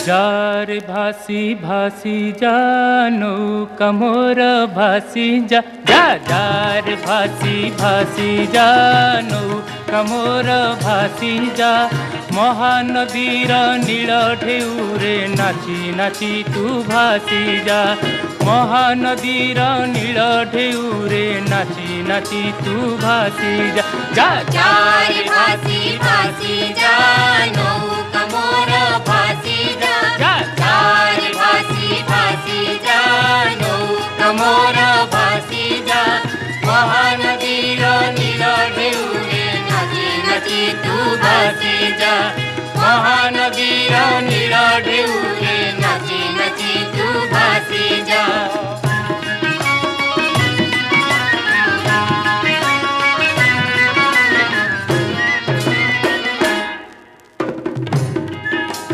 jar भासी भासी जा नौका मोर भासी जा जा जार भासी भासी जा नौका मोर भासी जा महानदीर नील ढेउरे नाची नाची तू भासी जा महानदीर नील ढेउरे नाची नाची तू भासी जा जा जार भासी भासी जा नौका मोर भासी जा जार भासी भासी जा नौका मोर भासी जा महानदीर नील ढेउरे नाची नाची तू भासी जा महानदीर